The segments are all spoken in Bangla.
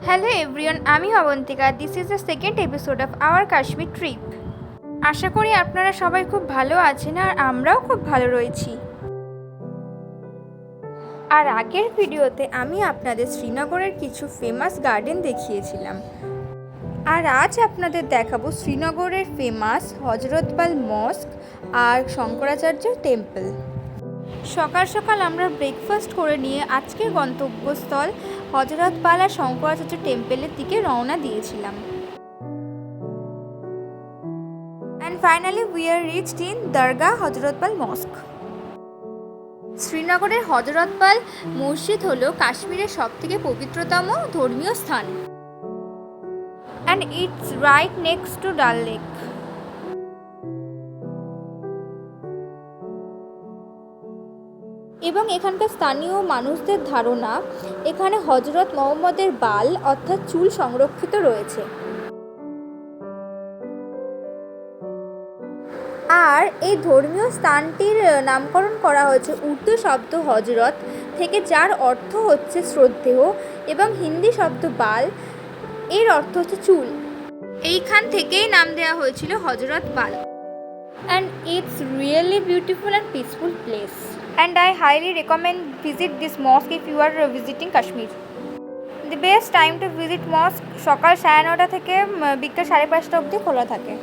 Hello everyone, আমি Abantika. This is the second episode of our Kashmir trip. আশা করি আপনারা সবাই খুব ভালো আছেন আর আমরাও খুব ভালো রয়েছি। আর আগের ভিডিওতে আমি আপনাদের শ্রীনগরের কিছু ফেমাস গার্ডেন দেখিয়েছিলাম। আর আজ আপনাদের দেখাবো শ্রীনগরের ফেমাস হজরতবাল মস্ক আর শঙ্করাচার্য টেম্পল। সকাল সকাল আমরা ব্রেকফাস্ট করে নিয়ে আজকের গন্তব্যস্থল হজরতবাল আর শঙ্করাচার্য টেম্পলের দিকে রওনা দিয়েছিলাম। And finally we are reached in দরগা হজরতবাল মস্ক। শ্রীনগরের হজরতবাল মসজিদ হলো কাশ্মীরের সবথেকে পবিত্রতম ধর্মীয় স্থান। And it's right next to Dal Lake. এবং এখানকার স্থানীয় মানুষদের ধারণা এখানে হজরত মোহাম্মদের বাল অর্থাৎ চুল সংরক্ষিত রয়েছে। আর এই ধর্মীয় স্থানটির নামকরণ করা হয়েছে উর্দু শব্দ হজরত থেকে, যার অর্থ হচ্ছে শ্রদ্ধেয়, এবং হিন্দি শব্দ বাল এর অর্থ হচ্ছে চুল। এইখান থেকেই নাম দেওয়া হয়েছিল Hazratbal. And it's really beautiful and peaceful place. And I highly recommend visit this mosque if you are visiting Kashmir. The best time to visit mosque সকাল 9:30 থেকে বিকেল 5:30 অবধি খোলা থাকে।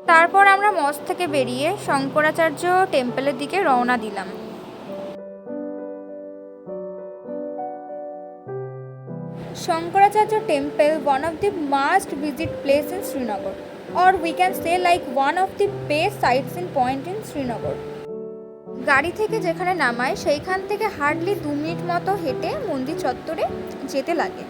তারপর আমরা মস্ক থেকে বেরিয়ে শঙ্করাচার্য টেম্পলের দিকে রওনা দিলাম। Shankaracharya temple one of the must visit place in Srinagar, or we can say like one of the best sightseeing point in Srinagar. গাড়ি থেকে যেখানে নামায় সেইখান থেকে হার্ডলি 2 মিনিট মতো হেঁটে মন্দির চত্বরে যেতে লাগে।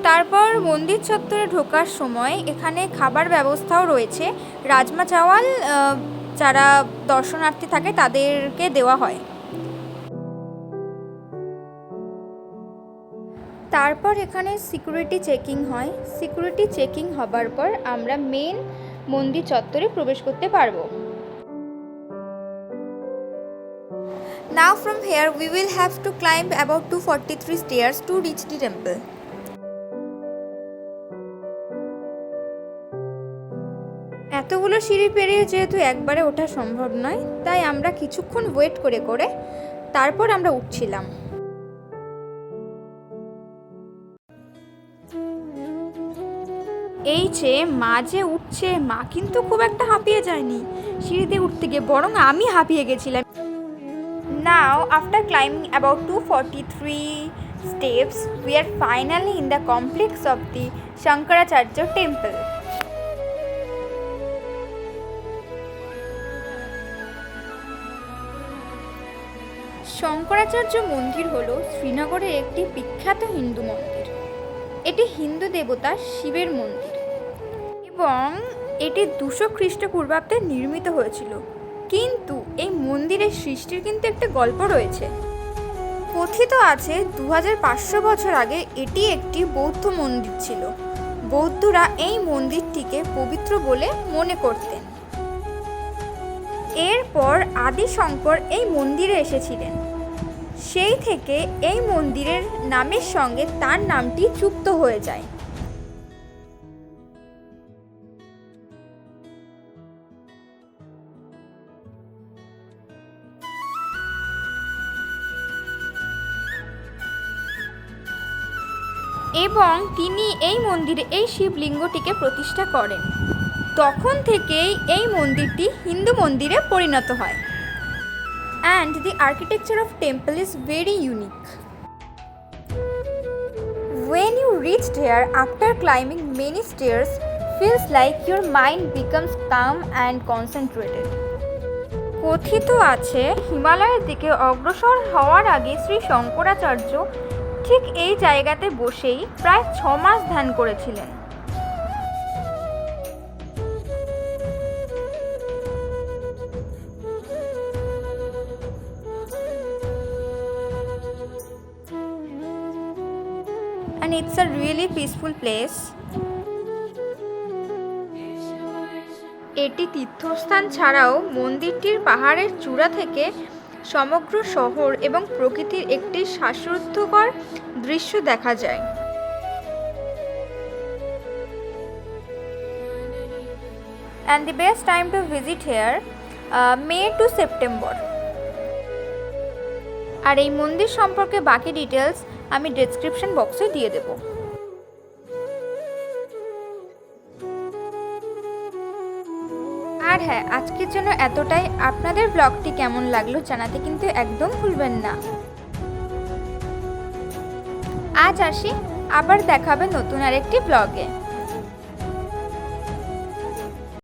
তারপর মন্দির চত্বরে ঢোকার সময় এখানে খাবার ব্যবস্থাও রয়েছে। রাজমা চাওয়াল যারা দর্শনার্থী থাকে তাদেরকে দেওয়া হয়। তারপর এখানে সিকিউরিটি চেকিং হয়। সিকিউরিটি চেকিং হবার পর আমরা মেন মন্দির চত্বরে প্রবেশ করতে পারবো। Now from here we will have to climb about 243 stairs to reach the temple. এতগুলো সিঁড়ি পেরিয়ে যেহেতু একবারে ওঠা সম্ভব নয়, তাই আমরা কিছুক্ষণ ওয়েট করে করে তারপর আমরা উঠছিলাম। এই যে মা যে উঠছে, মা কিন্তু খুব একটা হাঁপিয়ে যায়নি সিঁড়িতে উঠতে গিয়ে, বরং আমি হাঁপিয়ে গেছিলাম। Now after climbing about 243 steps we are finally in the complex of the Shankaracharya temple. Shankaracharya মন্দির হলো শ্রীনগরের একটি বিখ্যাত হিন্দু মন্দির। এটি হিন্দু দেবতা শিবের মন্দির এবং এটি 200 খ্রিস্টপূর্বাব্দে নির্মিত হয়েছিল। কিন্তু এই মন্দিরের সৃষ্টির কিন্তু একটা গল্প রয়েছে। কথিত আছে 2500 বছর আগে এটি একটি বৌদ্ধ মন্দির ছিল। বৌদ্ধরা এই মন্দিরটিকে পবিত্র বলে মনে করতেন। এরপর আদি শঙ্কর এই মন্দিরে এসেছিলেন। সেই থেকে এই মন্দিরের নামের সঙ্গে তার নামটি যুক্ত হয়ে যায়। এবং তিনি এই মন্দিরে এই শিবলিঙ্গটিকে প্রতিষ্ঠা করেন। তখন থেকেই এই মন্দিরটি হিন্দু মন্দিরে পরিণত হয়। And the architecture of temple is very unique. When you reached here after climbing many stairs, feels like your mind becomes calm and concentrated. কথিত আছে হিমালয়ের দিকে অগ্রসর হওয়ার আগে শ্রী শঙ্করাচার্য ঠিক এই জায়গাতে বসেই প্রায় 6 মাস ধ্যান করেছিলেন। And it's a really peaceful place. এটি তীর্থস্থান ছাড়াও মন্দিরটির পাহাড়ের চূড়া থেকে সমগ্র শহর এবং প্রকৃতির একটি শ্বাসরুদ্ধকর দৃশ্য দেখা যায়। And the best time to visit here, May to September. আর এই মন্দির সম্পর্কে বাকি ডিটেলস আমি ডেসক্রিপশন বক্সে দিয়ে দেব। আর হ্যাঁ, আজকের জন্য এতটাই। আপনাদের ব্লগটি কেমন লাগলো জানাতে কিন্তু একদম ভুলবেন না। আজ আসি, আবার দেখা হবে নতুন আরেকটি ব্লগে।